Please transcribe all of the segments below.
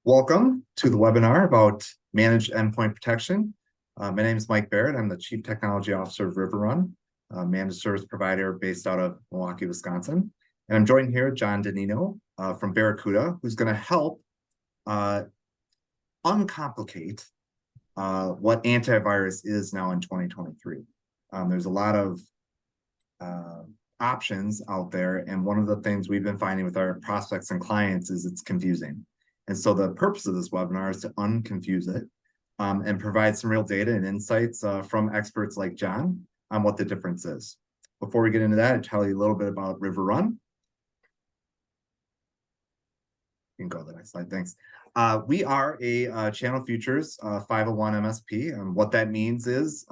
Welcome to the webinar about managed endpoint protection. My name is Mike Barrett. I'm the Chief Technology Officer of RiverRun, a managed service provider based out of Milwaukee, Wisconsin. And I'm joined here with John Danino from Barracuda, who's going to help uncomplicate what antivirus is now in 2023. There's a lot of options out there, and one of the things we've been finding with our prospects and clients is it's confusing. And so the purpose of this webinar is to unconfuse it and provide some real data and insights from experts like John on what the difference is. Before we get into that, I'll tell you a little bit about RiverRun. You can go to the next slide, thanks. We are a Channel Futures 501 MSP, and what that means is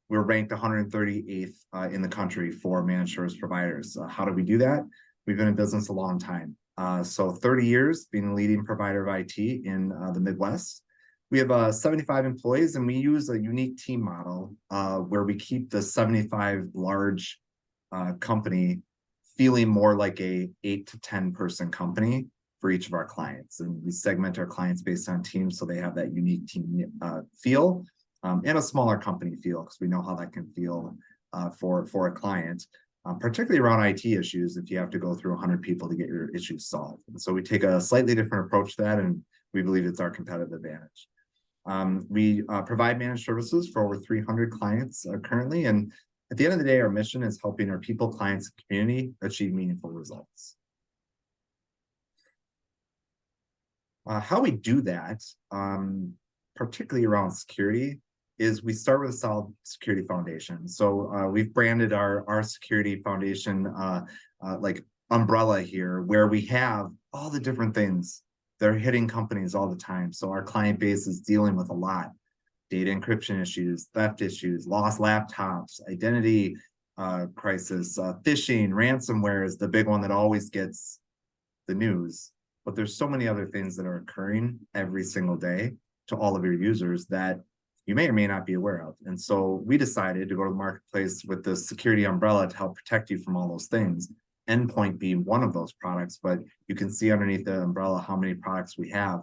we're ranked 138th in the country for managed service providers. How do we do that? We've been in business a long time. So 30 years being a leading provider of IT in the Midwest. We have 75 employees, and we use a unique team model where we keep the 75 large company feeling more like a 8 to 10 person company for each of our clients. And we segment our clients based on teams so they have that unique team feel and a smaller company feel, because we know how that can feel for a client. Particularly around IT issues, if you have to go through 100 people to get your issues solved. And so we take a slightly different approach to that, and we believe it's our competitive advantage. We provide managed services for over 300 clients currently, and at the end of the day, our mission is helping our people, clients, and community achieve meaningful results. How we do that, particularly around security, is we start with a solid security foundation. So we've branded our security foundation like umbrella here, where we have all the different things that are hitting companies all the time. So our client base is dealing with a lot: data encryption issues, theft issues, lost laptops, identity crisis, phishing, ransomware is the big one that always gets the news. But there's so many other things that are occurring every single day to all of your users that you may or may not be aware of. And so we decided to go to the marketplace with the security umbrella to help protect you from all those things. Endpoint being one of those products, but you can see underneath the umbrella how many products we have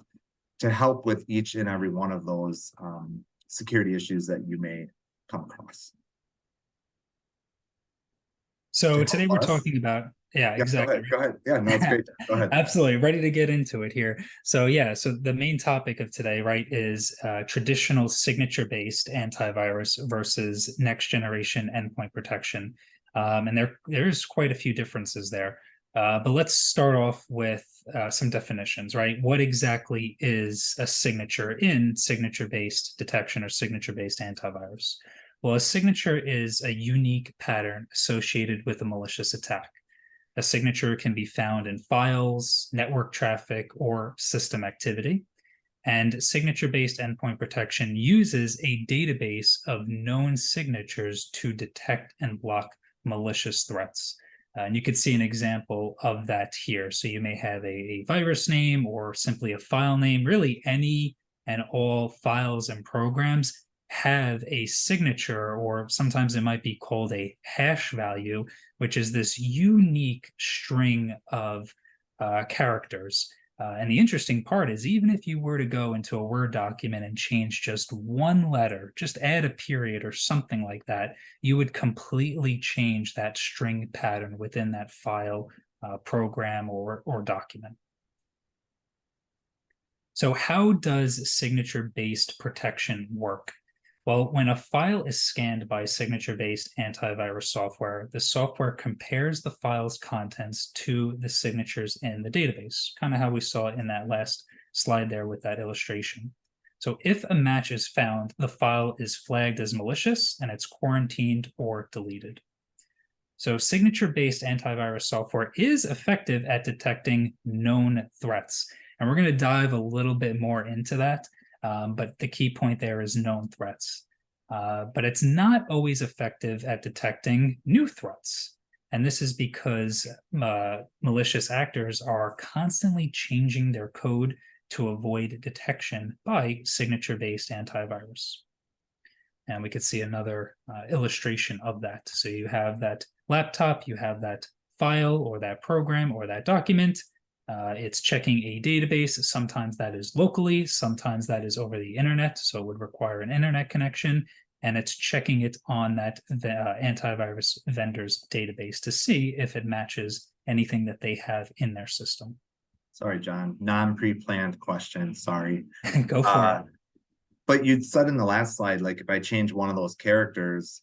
to help with each and every one of those security issues that you may come across. So today we're talking about, exactly. Go ahead. Yeah, no, it's great. Go ahead. Absolutely. Ready to get into it here. So the main topic of today, right, is traditional signature-based antivirus versus next generation endpoint protection. And there's quite a few differences there. But let's start off with some definitions, right? What exactly is a signature in signature-based detection or signature-based antivirus? Well, a signature is a unique pattern associated with a malicious attack. A signature can be found in files, network traffic, or system activity. And signature-based endpoint protection uses a database of known signatures to detect and block malicious threats. And you could see an example of that here. So you may have a virus name or simply a file name. Really, any and all files and programs have a signature, or sometimes it might be called a hash value, which is this unique string of characters. And the interesting part is, even if you were to go into a Word document and change just one letter, just add a period or something like that, you would completely change that string pattern within that file, program, or document. So how does signature-based protection work? Well, when a file is scanned by signature-based antivirus software, the software compares the file's contents to the signatures in the database, kind of how we saw in that last slide there with that illustration. So if a match is found, the file is flagged as malicious and it's quarantined or deleted. So signature-based antivirus software is effective at detecting known threats. And we're going to dive a little bit more into that. But the key point there is known threats. But it's not always effective at detecting new threats. And this is because malicious actors are constantly changing their code to avoid detection by signature-based antivirus. And we could see another illustration of that. So you have that laptop, you have that file or that program or that document. It's checking a database. Sometimes that is locally, sometimes that is over the internet, so it would require an internet connection, and it's checking it on that antivirus vendor's database to see if it matches anything that they have in their system. Sorry, John, non-pre-planned question, sorry. Go for it. But you'd said in the last slide, like if I change one of those characters,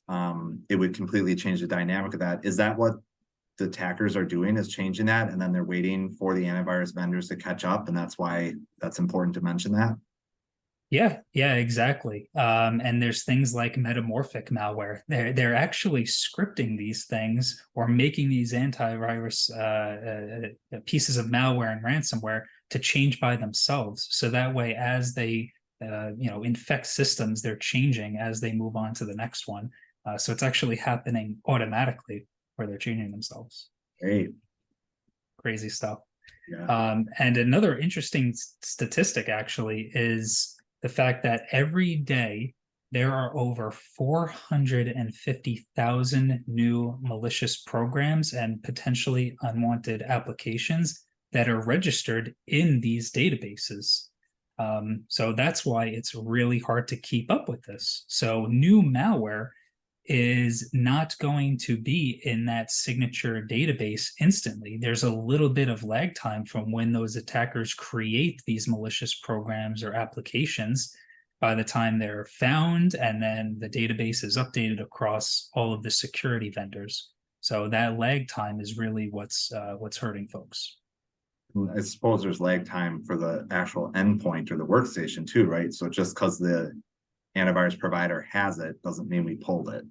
it would completely change the dynamic of that. Is that what the attackers are doing, is changing that, and then they're waiting for the antivirus vendors to catch up, and that's why that's important to mention that? Yeah, exactly. And there's things like metamorphic malware. They're actually scripting these things or making these antivirus pieces of malware and ransomware to change by themselves. So that way, as they infect systems, they're changing as they move on to the next one. So it's actually happening automatically where they're changing themselves. Great. Crazy stuff. Yeah. And another interesting statistic actually is the fact that every day there are over 450,000 new malicious programs and potentially unwanted applications that are registered in these databases. So that's why it's really hard to keep up with this. So new malware is not going to be in that signature database instantly. There's a little bit of lag time from when those attackers create these malicious programs or applications by the time they're found, and then the database is updated across all of the security vendors. So that lag time is really what's hurting folks. I suppose there's lag time for the actual endpoint or the workstation too, right? So just because the antivirus provider has it doesn't mean we pulled it.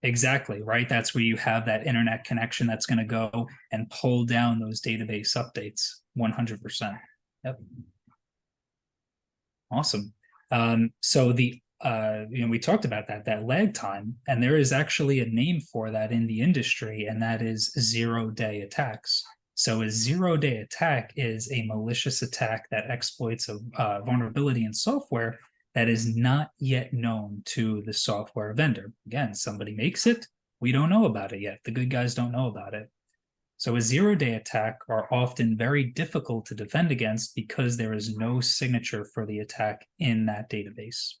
Exactly, right? That's where you have that internet connection that's going to go and pull down those database updates 100%. Yep. Awesome. So we talked about that lag time, and there is actually a name for that in the industry, and that is zero-day attacks. So a zero-day attack is a malicious attack that exploits a vulnerability in software that is not yet known to the software vendor. Again, somebody makes it, we don't know about it yet. The good guys don't know about it. So a zero-day attack are often very difficult to defend against because there is no signature for the attack in that database.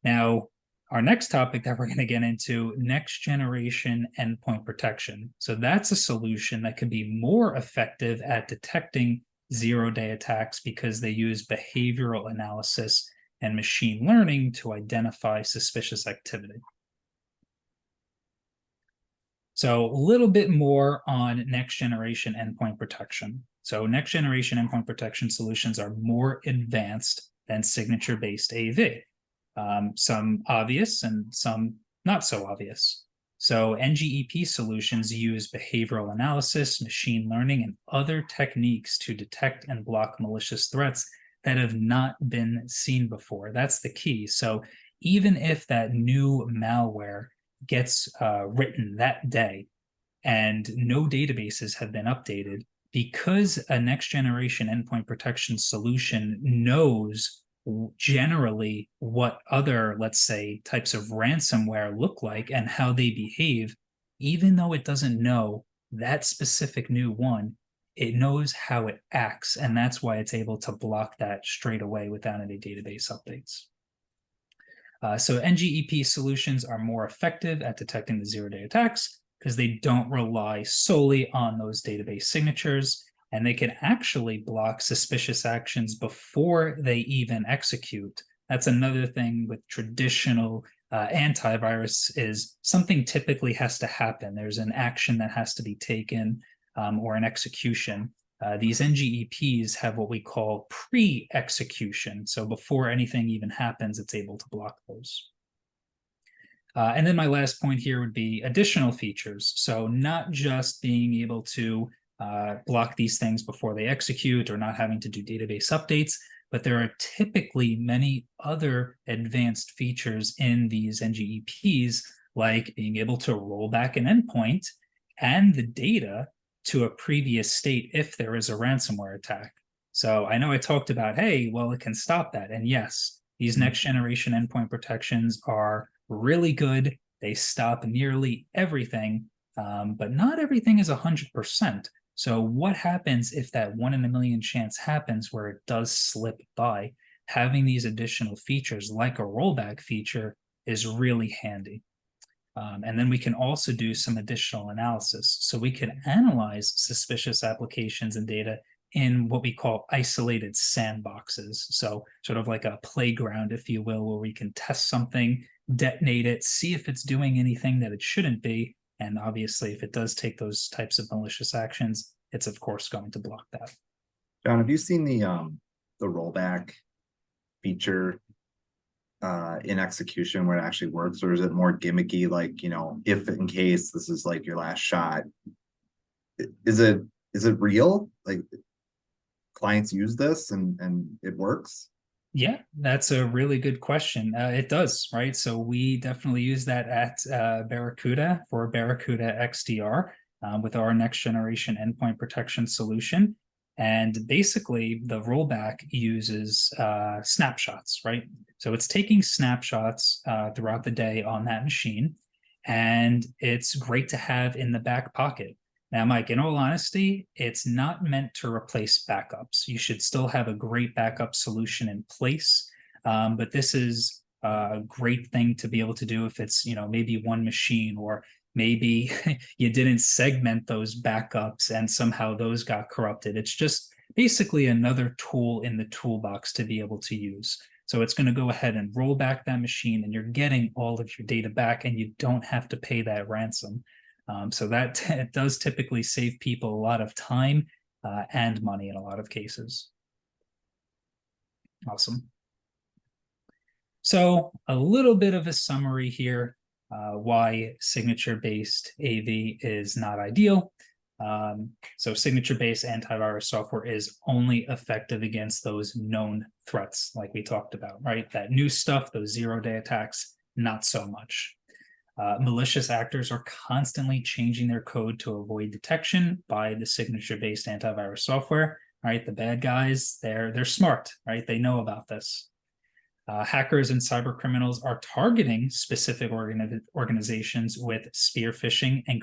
Now, our next topic that we're going to get into, next generation endpoint protection. So that's a solution that can be more effective at detecting zero-day attacks because they use behavioral analysis and machine learning to identify suspicious activity. So a little bit more on next generation endpoint protection. So next generation endpoint protection solutions are more advanced than signature-based AV. Some obvious and some not so obvious. So NGEP solutions use behavioral analysis, machine learning, and other techniques to detect and block malicious threats that have not been seen before. That's the key. So even if that new malware gets written that day and no databases have been updated, because a next generation endpoint protection solution knows generally what other, let's say, types of ransomware look like and how they behave, even though it doesn't know that specific new one, it knows how it acts, and that's why it's able to block that straight away without any database updates. So NGEP solutions are more effective at detecting the zero-day attacks because they don't rely solely on those database signatures, and they can actually block suspicious actions before they even execute. That's another thing with traditional antivirus is something typically has to happen. There's an action that has to be taken or an execution. These NGEPs have what we call pre-execution. So before anything even happens, it's able to block those. And then my last point here would be additional features. So not just being able to block these things before they execute or not having to do database updates, but there are typically many other advanced features in these NGEPs, like being able to roll back an endpoint and the data to a previous state if there is a ransomware attack. So I know I talked about, hey, well, it can stop that. And yes, these next generation endpoint protections are really good. They stop nearly everything, but not everything is 100%. So what happens if that 1 in a million chance happens where it does slip by? Having these additional features like a rollback feature is really handy. And then we can also do some additional analysis. So we can analyze suspicious applications and data in what we call isolated sandboxes. So sort of like a playground, if you will, where we can test something, detonate it, see if it's doing anything that it shouldn't be. And obviously, if it does take those types of malicious actions, it's of course going to block that. John, have you seen the rollback feature in execution where it actually works, or is it more gimmicky, like, you know, if in case this is like your last shot? Is it real? Like, clients use this and it works? Yeah, that's a really good question. It does, right? So we definitely use that at Barracuda for Barracuda XDR with our next generation endpoint protection solution. And basically, the rollback uses snapshots, right? So it's taking snapshots throughout the day on that machine, and it's great to have in the back pocket. Now, Mike, in all honesty, it's not meant to replace backups. You should still have a great backup solution in place. But this is a great thing to be able to do if it's, you know, maybe one machine, or maybe you didn't segment those backups and somehow those got corrupted. It's just basically another tool in the toolbox to be able to use. So it's going to go ahead and roll back that machine, and you're getting all of your data back, and you don't have to pay that ransom. So that it does typically save people a lot of time and money in a lot of cases. Awesome. So a little bit of a summary here, why signature-based AV is not ideal. So signature-based antivirus software is only effective against those known threats, like we talked about, right? That new stuff, those zero-day attacks, not so much. Malicious actors are constantly changing their code to avoid detection by the signature-based antivirus software. Right, the bad guys, they're smart, right? They know about this. Hackers and cyber criminals are targeting specific organizations with spear phishing and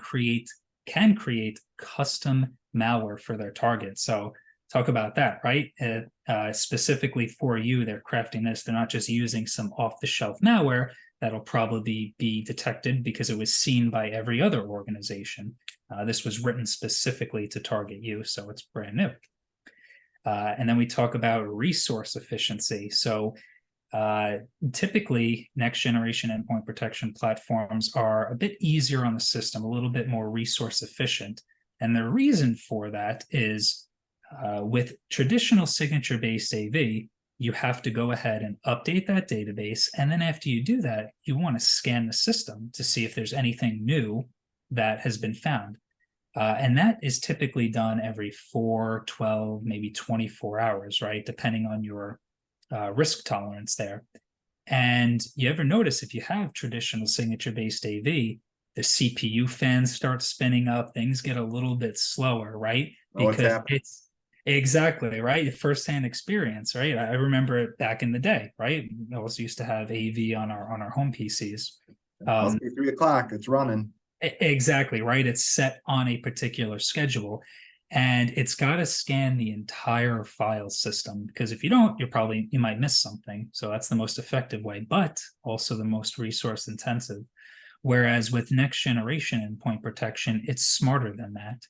can create custom malware for their targets. So talk about that, right? Specifically for you, they're crafting this. They're not just using some off-the-shelf malware that'll probably be detected because it was seen by every other organization. This was written specifically to target you, so it's brand new. And then we talk about resource efficiency. So typically, next generation endpoint protection platforms are a bit easier on the system, a little bit more resource efficient. And the reason for that is with traditional signature-based AV, you have to go ahead and update that database. And then after you do that, you want to scan the system to see if there's anything new that has been found. And that is typically done every 4, 12, maybe 24 hours, right? Depending on your risk tolerance there. And you ever notice if you have traditional signature-based AV, the CPU fans start spinning up, things get a little bit slower, right? Because it's exactly right. Firsthand experience, right? I remember it back in the day, right? We also used to have AV on our home PCs. Must be 3 o'clock. It's running. Exactly right. It's set on a particular schedule, and it's got to scan the entire file system, because if you don't, you might miss something. So that's the most effective way, but also the most resource intensive. Whereas with next generation endpoint protection, it's smarter than that.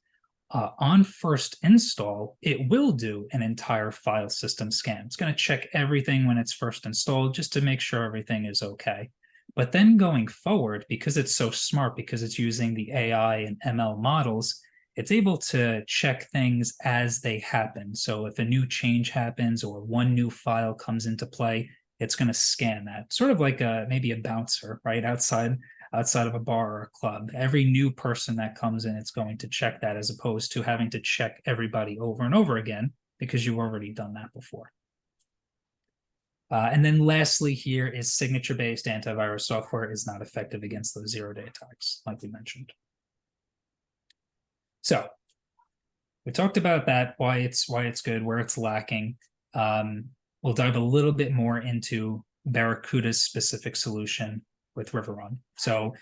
On first install, it will do an entire file system scan. It's going to check everything when it's first installed just to make sure everything is okay. But then going forward, because it's so smart, because it's using the AI and ML models, it's able to check things as they happen. So if a new change happens or one new file comes into play, it's going to scan that, sort of like maybe a bouncer, right? Outside of a bar or a club. Every new person that comes in, it's going to check that, as opposed to having to check everybody over and over again because you've already done that before. And then lastly here is signature-based antivirus software is not effective against those zero-day attacks, like we mentioned. So we talked about that, why it's good, where it's lacking. We'll dive a little bit more into Barracuda's specific solution with Riverrun. So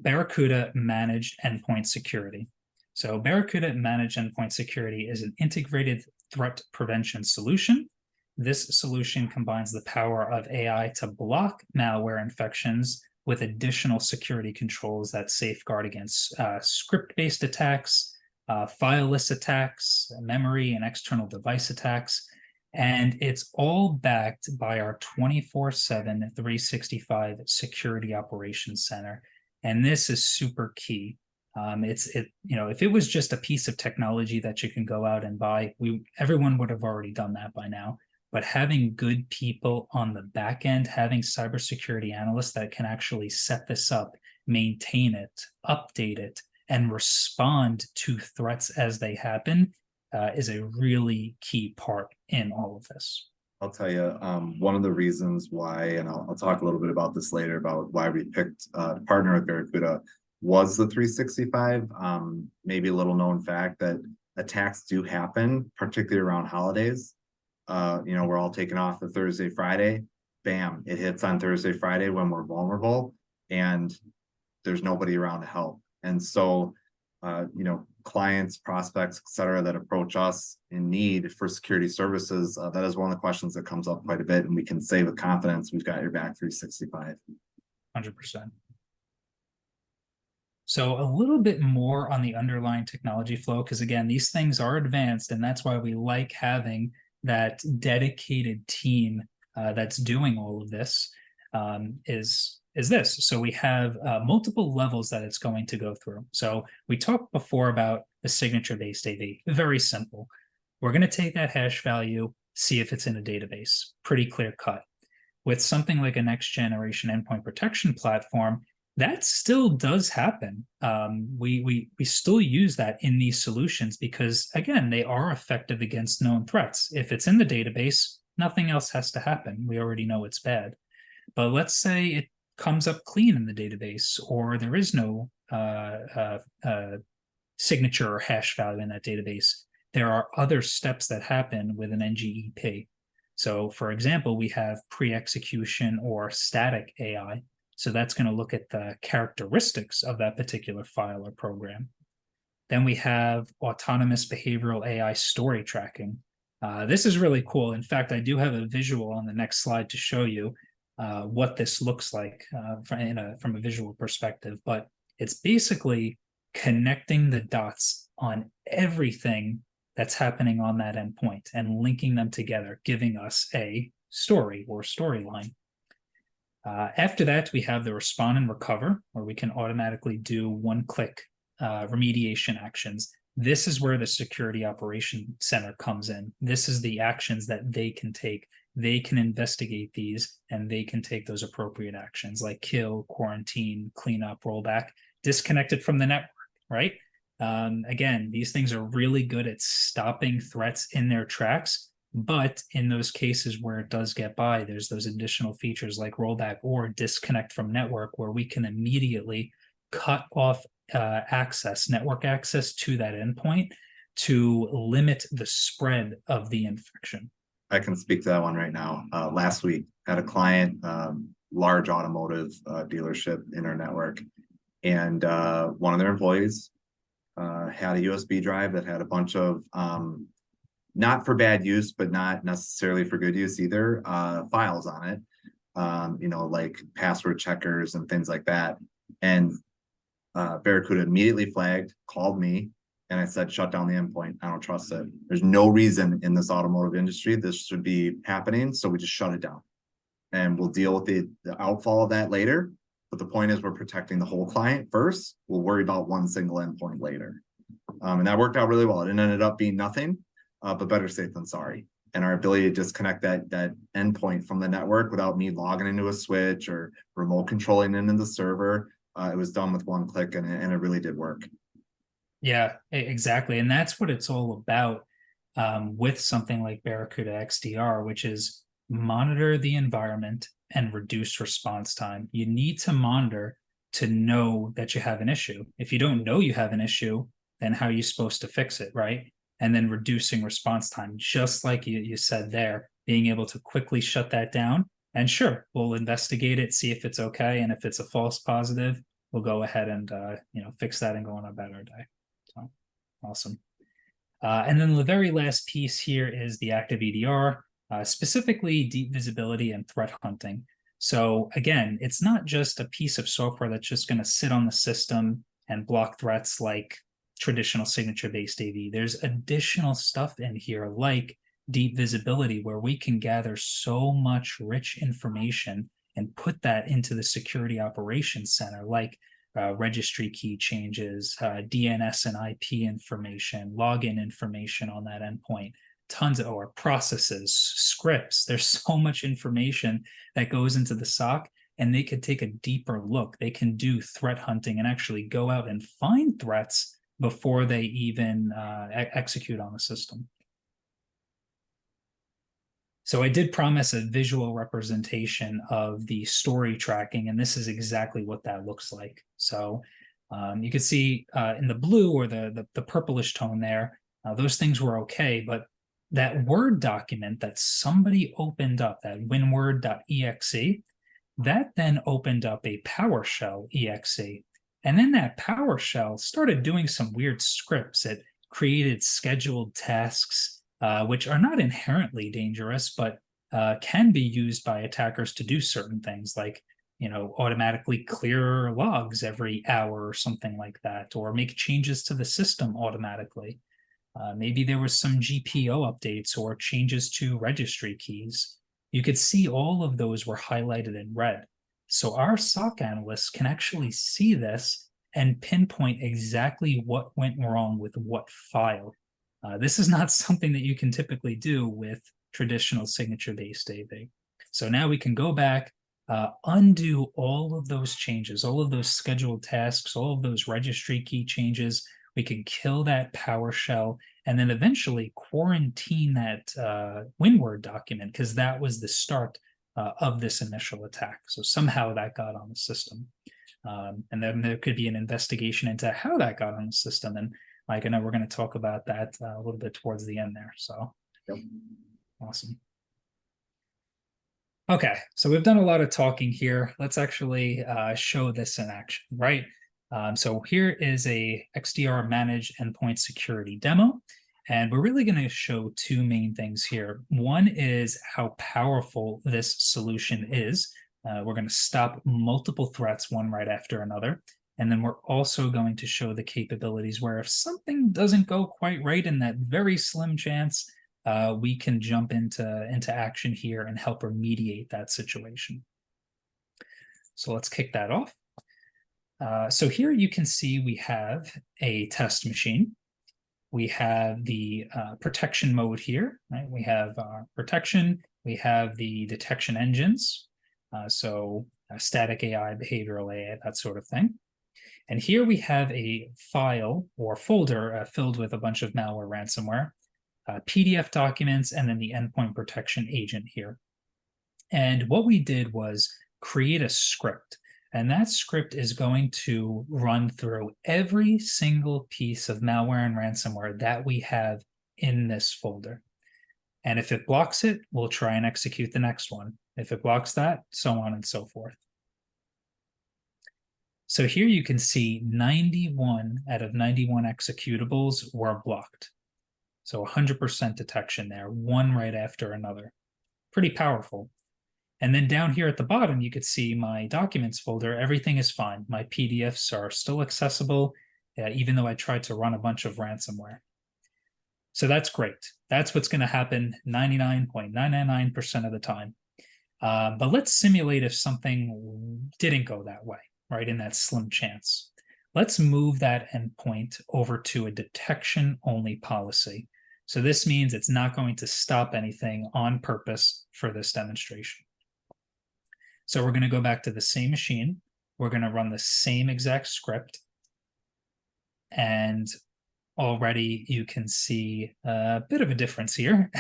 Barracuda managed endpoint security. So Barracuda Managed Endpoint Security is an integrated threat prevention solution. This solution combines the power of AI to block malware infections with additional security controls that safeguard against script-based attacks, fileless attacks, memory and external device attacks. And it's all backed by our 24/7, 365 Security Operations Center. And this is super key. If it was just a piece of technology that you can go out and buy, everyone would have already done that by now. But having good people on the back end, having cybersecurity analysts that can actually set this up, maintain it, update it, and respond to threats as they happen is a really key part in all of this. I'll tell you, one of the reasons why, and I'll talk a little bit about this later, about why we picked to partner with Barracuda, was the 365. Maybe a little known fact that attacks do happen, particularly around holidays. We're all taking off the Thursday, Friday, bam, it hits on Thursday, Friday when we're vulnerable and there's nobody around to help. And so, clients, prospects, et cetera, that approach us in need for security services, that is one of the questions that comes up quite a bit. And we can say with confidence, we've got your back 365. 100%. So a little bit more on the underlying technology flow, because again, these things are advanced, and that's why we like having that dedicated team that's doing all of this. Is this. So we have multiple levels that it's going to go through. So we talked before about the signature-based AV. Very simple. We're going to take that hash value, see if it's in a database. Pretty clear cut. With something like a next generation endpoint protection platform, that still does happen. We still use that in these solutions because, again, they are effective against known threats. If it's in the database, nothing else has to happen. We already know it's bad. But let's say it comes up clean in the database, or there is no signature or hash value in that database. There are other steps that happen with an NGEP. So, for example, we have pre-execution or static AI. So that's going to look at the characteristics of that particular file or program. Then we have autonomous behavioral AI story tracking. This is really cool. In fact, I do have a visual on the next slide to show you what this looks like from a visual perspective. But it's basically connecting the dots on everything that's happening on that endpoint and linking them together, giving us a story or storyline. After that, we have the respond and recover, where we can automatically do one-click remediation actions. This is where the Security Operations Center comes in. This is the actions that they can take. They can investigate these, and they can take those appropriate actions like kill, quarantine, cleanup, rollback, disconnected from the network, right? Again, these things are really good at stopping threats in their tracks. But in those cases where it does get by, there's those additional features like rollback or disconnect from network, where we can immediately cut off network access to that endpoint to limit the spread of the infection. I can speak to that one right now. Last week, had a client, large automotive dealership in our network, and one of their employees had a USB drive that had a bunch of not for bad use, but not necessarily for good use either, files on it, like password checkers and things like that. And Barracuda immediately flagged, called me, and I said, shut down the endpoint. I don't trust it. There's no reason in this automotive industry this should be happening, so we just shut it down. And we'll deal with the outfall of that later. But the point is we're protecting the whole client first. We'll worry about one single endpoint later. And that worked out really well. It ended up being nothing. But better safe than sorry. And our ability to disconnect that endpoint from the network without me logging into a switch or remote controlling into the server, it was done with one click, and it really did work. Yeah, exactly. And that's what it's all about with something like Barracuda XDR, which is monitor the environment and reduce response time. You need to monitor to know that you have an issue. If you don't know you have an issue, then how are you supposed to fix it, right? And then reducing response time, just like you said there, being able to quickly shut that down. And sure, we'll investigate it, see if it's okay. And if it's a false positive, we'll go ahead and fix that and go on about our day. So. Awesome. And then the very last piece here is the active EDR, specifically deep visibility and threat hunting. So again, it's not just a piece of software that's just going to sit on the system and block threats like traditional signature-based AV. There's additional stuff in here like deep visibility, where we can gather so much rich information and put that into the security operations center, like registry key changes, DNS and IP information, login information on that endpoint, tons of or processes, scripts. There's so much information that goes into the SOC, and they could take a deeper look. They can do threat hunting and actually go out and find threats before they even execute on the system. So I did promise a visual representation of the story tracking, and this is exactly what that looks like. So you can see in the blue or the purplish tone there, those things were okay, but that Word document that somebody opened up, that winword.exe, that then opened up a PowerShell exe. And then that PowerShell started doing some weird scripts. It created scheduled tasks, which are not inherently dangerous, but can be used by attackers to do certain things, like automatically clear logs every hour or something like that, or make changes to the system automatically. Maybe there was some GPO updates or changes to registry keys. You could see all of those were highlighted in red. So our SOC analysts can actually see this and pinpoint exactly what went wrong with what file. This is not something that you can typically do with traditional signature-based AV. So now we can go back, undo all of those changes, all of those scheduled tasks, all of those registry key changes. We can kill that PowerShell and then eventually quarantine that WinWord document, because that was the start of this initial attack. So somehow that got on the system. And then there could be an investigation into how that got on the system. And Mike, I know we're going to talk about that a little bit towards the end there. So Yep. Awesome. Okay, so we've done a lot of talking here. Let's actually show this in action, right? So here is a XDR managed endpoint security demo, and we're really going to show two main things here. One is how powerful this solution is. We're going to stop multiple threats, one right after another. And then we're also going to show the capabilities where if something doesn't go quite right in that very slim chance, we can jump into action here and help remediate that situation. So let's kick that off. So here you can see we have a test machine. We have the protection mode here, right? We have protection, we have the detection engines, so static AI, behavioral AI, that sort of thing. And here we have a file or folder filled with a bunch of malware ransomware, PDF documents, and then the endpoint protection agent here. And what we did was create a script. And that script is going to run through every single piece of malware and ransomware that we have in this folder. And if it blocks it, we'll try and execute the next one. If it blocks that, so on and so forth. So here you can see 91 out of 91 executables were blocked. So 100% detection there, one right after another. Pretty powerful. And then down here at the bottom, you could see my documents folder. Everything is fine. My PDFs are still accessible, even though I tried to run a bunch of ransomware. So that's great. That's what's going to happen 99.999% of the time. But let's simulate if something didn't go that way, right, in that slim chance. Let's move that endpoint over to a detection-only policy. So this means it's not going to stop anything on purpose for this demonstration. So we're going to go back to the same machine. We're going to run the same exact script. And already you can see a bit of a difference here.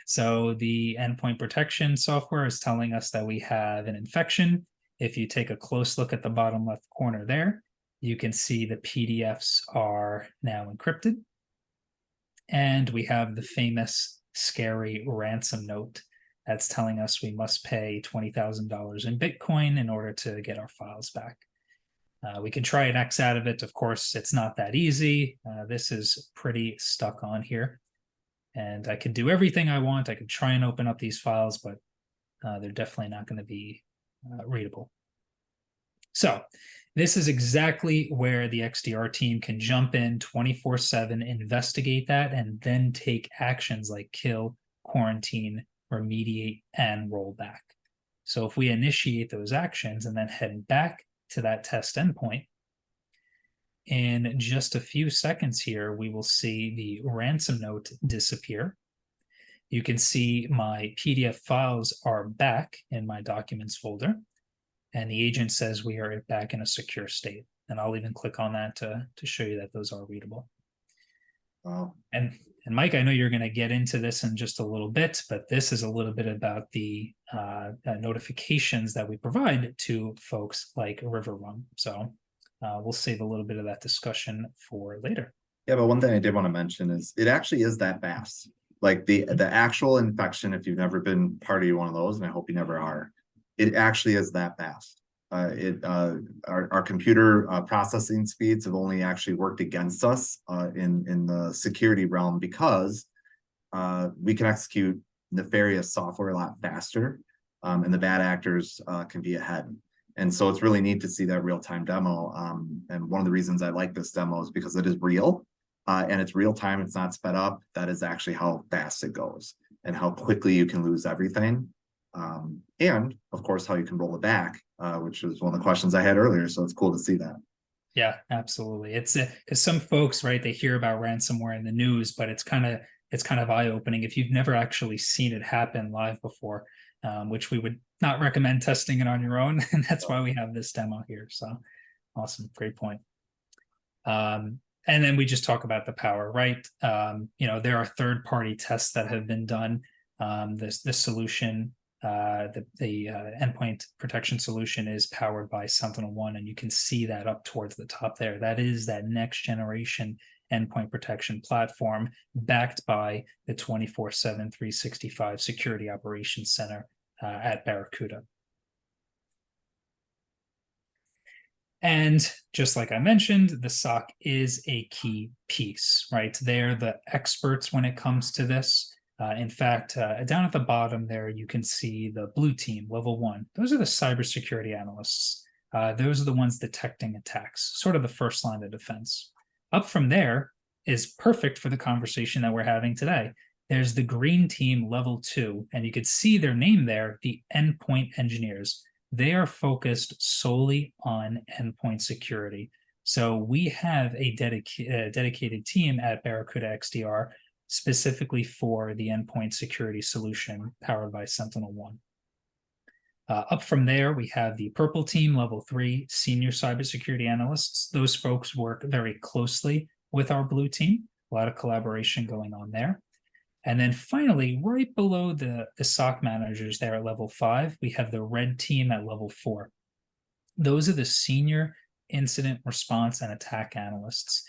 So the endpoint protection software is telling us that we have an infection. If you take a close look at the bottom left corner there, you can see the PDFs are now encrypted. And we have the famous scary ransom note that's telling us we must pay $20,000 in Bitcoin in order to get our files back. We can try and X out of it. Of course, it's not that easy. This is pretty stuck on here. And I could do everything I want. I could try and open up these files, but they're definitely not going to be readable. So this is exactly where the XDR team can jump in 24/7, investigate that, and then take actions like kill, quarantine, remediate, and roll back. So if we initiate those actions and then head back to that test endpoint, in just a few seconds here, we will see the ransom note disappear. You can see my PDF files are back in my documents folder, and the agent says we are back in a secure state. And I'll even click on that to show you that those are readable. Wow. And Mike, I know you're going to get into this in just a little bit, but this is a little bit about the notifications that we provide to folks like RiverRun. So we'll save a little bit of that discussion for later. Yeah, but one thing I did want to mention is it actually is that fast. Like the actual infection, if you've never been part of one of those, and I hope you never are, it actually is that fast. Our computer processing speeds have only actually worked against us in the security realm because we can execute nefarious software a lot faster, and the bad actors can be ahead. And so it's really neat to see that real-time demo. And one of the reasons I like this demo is because it is real, and it's real time. It's not sped up. That is actually how fast it goes and how quickly you can lose everything. And of course, how you can roll it back, which was one of the questions I had earlier. So it's cool to see that. Yeah, absolutely. It's because some folks, right, they hear about ransomware in the news, but it's kind of eye-opening if you've never actually seen it happen live before, which we would not recommend testing it on your own. And that's why we have this demo here. So awesome. Great point. And then we just talk about the power, right? There are third-party tests that have been done. This solution, the endpoint protection solution is powered by SentinelOne, and you can see that up towards the top there. That is that next generation endpoint protection platform backed by the 24/7, 365 Security Operations Center at Barracuda. And just like I mentioned, the SOC is a key piece, right? They're the experts when it comes to this. In fact, down at the bottom there, you can see the blue team, level 1. Those are the cybersecurity analysts. Those are the ones detecting attacks, sort of the first line of defense. Up from there is perfect for the conversation that we're having today. There's the green team, level 2, and you could see their name there, the endpoint engineers. They are focused solely on endpoint security. So we have a dedicated team at Barracuda XDR specifically for the endpoint security solution powered by SentinelOne. Up from there, we have the purple team, level 3, senior cybersecurity analysts. Those folks work very closely with our blue team. A lot of collaboration going on there. And then finally, right below the SOC managers there at level 5, we have the red team at level 4. Those are the senior incident response and attack analysts.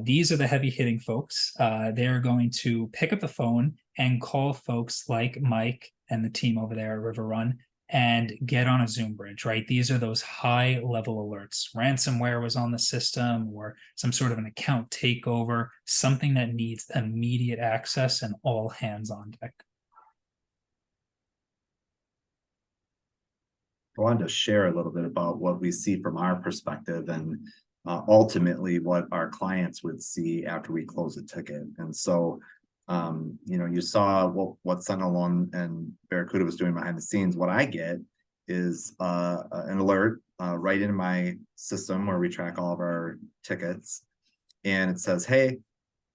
These are the heavy hitting folks. They're going to pick up the phone and call folks like Mike and the team over there at RiverRun and get on a Zoom bridge, right? These are those high level alerts. Ransomware was on the system or some sort of an account takeover, something that needs immediate access and all hands on deck. I wanted to share a little bit about what we see from our perspective and ultimately what our clients would see after we close a ticket. And so, you saw what SentinelOne and Barracuda was doing behind the scenes. What I get is an alert right in my system where we track all of our tickets. And it says, hey,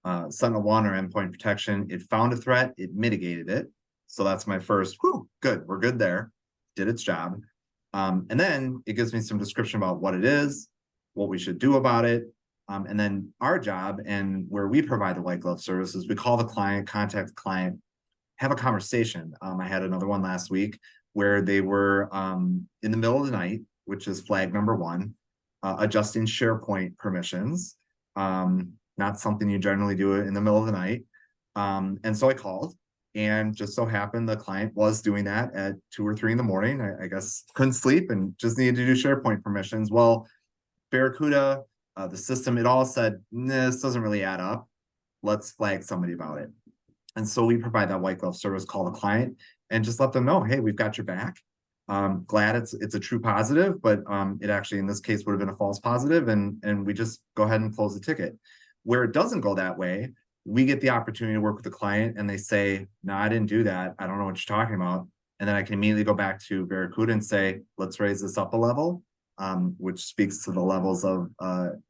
SentinelOne or endpoint protection, it found a threat, it mitigated it. So that's my first, whew, good, we're good there, did its job. And then it gives me some description about what it is, what we should do about it. And then our job and where we provide the white glove services, we call the client, contact the client, have a conversation. I had another one last week where they were in the middle of the night, which is flag number 1, adjusting SharePoint permissions. Not something you generally do in the middle of the night. And so I called, and just so happened the client was doing that at 2 or 3 in the morning. I guess couldn't sleep and just needed to do SharePoint permissions. Well, Barracuda, the system, it all said, nah, this doesn't really add up. Let's flag somebody about it. And so we provide that white glove service, call the client and just let them know, hey, we've got your back. Glad it's a true positive, but it actually in this case would have been a false positive, and we just go ahead and close the ticket. Where it doesn't go that way, we get the opportunity to work with the client and they say, no, I didn't do that. I don't know what you're talking about. And then I can immediately go back to Barracuda and say, let's raise this up a level, which speaks to the levels of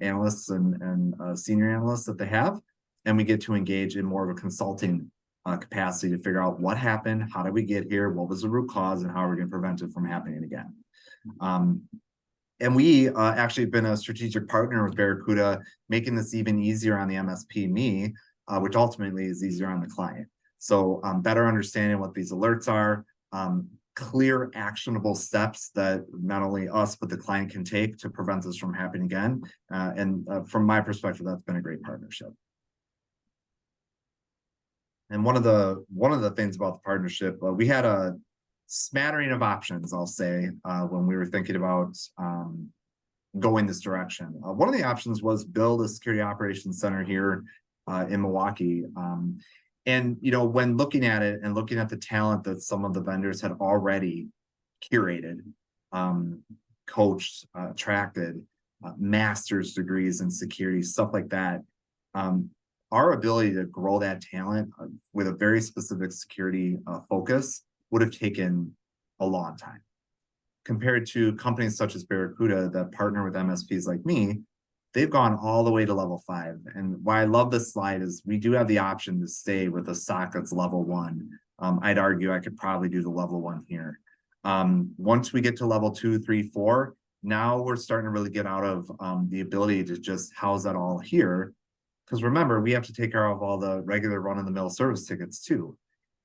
analysts and senior analysts that they have. And we get to engage in more of a consulting capacity to figure out what happened, how did we get here, what was the root cause, and how are we going to prevent it from happening again. And we actually have been a strategic partner with Barracuda, making this even easier on the MSP, me, which ultimately is easier on the client. So better understanding what these alerts are, clear actionable steps that not only us, but the client can take to prevent this from happening again. And from my perspective, that's been a great partnership. And one of the things about the partnership, we had a smattering of options, I'll say, when we were thinking about going this direction. One of the options was build a security operations center here in Milwaukee. And when looking at it and looking at the talent that some of the vendors had already curated, coached, attracted, master's degrees in security, stuff like that. Our ability to grow that talent with a very specific security focus would have taken a long time. Compared to companies such as Barracuda that partner with MSPs like me, they've gone all the way to level 5. And why I love this slide is we do have the option to stay with a SOC that's level 1. I'd argue I could probably do the level 1 here. Once we get to level 2, 3, 4, now we're starting to really get out of the ability to just house that all here. Because remember, we have to take care of all the regular run-of-the-mill service tickets too.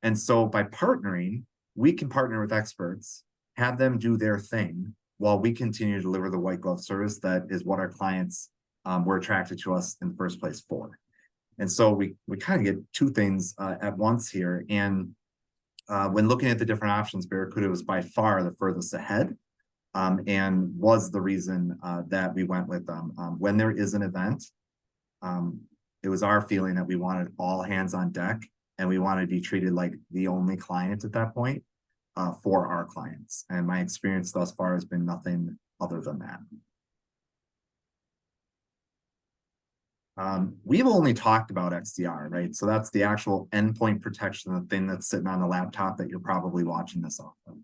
And so by partnering, we can partner with experts, have them do their thing while we continue to deliver the white glove service that is what our clients were attracted to us in the first place for. And so we kind of get two things at once here. And when looking at the different options, Barracuda was by far the furthest ahead and was the reason that we went with them. When there is an event, it was our feeling that we wanted all hands on deck and we wanted to be treated like the only client at that point for our clients. And my experience thus far has been nothing other than that. We've only talked about XDR, right? So that's the actual endpoint protection, the thing that's sitting on the laptop that you're probably watching this off of.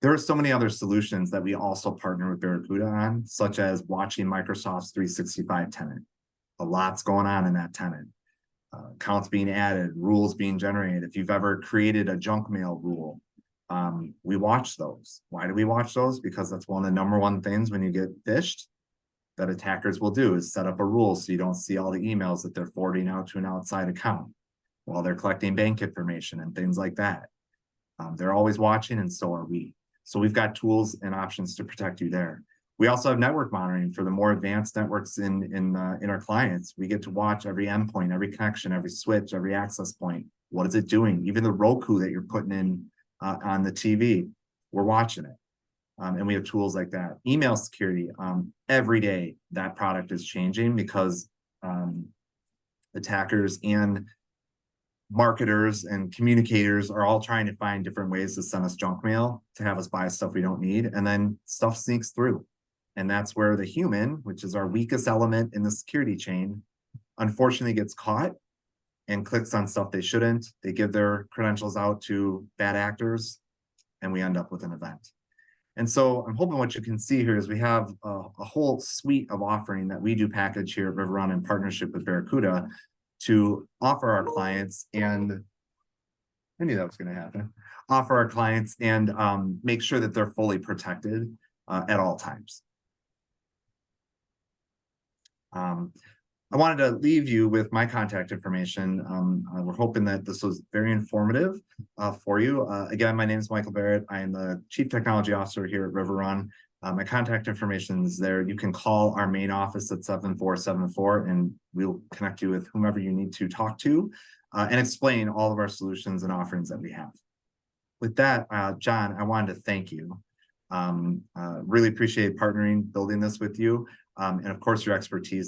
There are so many other solutions that we also partner with Barracuda on, such as watching Microsoft's 365 tenant. A lot's going on in that tenant. Accounts being added, rules being generated. If you've ever created a junk mail rule, we watch those. Why do we watch those? Because that's one of the #1 things when you get phished that attackers will do is set up a rule so you don't see all the emails that they're forwarding out to an outside account while they're collecting bank information and things like that. They're always watching, and so are we. So we've got tools and options to protect you there. We also have network monitoring for the more advanced networks in our clients. We get to watch every endpoint, every connection, every switch, every access point. What is it doing? Even the Roku that you're putting in on the TV, we're watching it. And we have tools like that. Email security, every day that product is changing because attackers and marketers and communicators are all trying to find different ways to send us junk mail to have us buy stuff we don't need. And then stuff sneaks through. And that's where the human, which is our weakest element in the security chain, unfortunately gets caught and clicks on stuff they shouldn't. They give their credentials out to bad actors, and we end up with an event. And so I'm hoping what you can see here is we have a whole suite of offering that we do package here at Riverrun in partnership with Barracuda to offer our clients, and I knew that was going to happen, offer our clients and make sure that they're fully protected at all times. I wanted to leave you with my contact information. We're hoping that this was very informative for you. Again, my name is Michael Barrett. I am the Chief Technology Officer here at Riverrun. My contact information is there. You can call our main office at 7474 and we'll connect you with whomever you need to talk to and explain all of our solutions and offerings that we have. With that, John, I wanted to thank you. Really appreciate partnering, building this with you. and of course, your expertise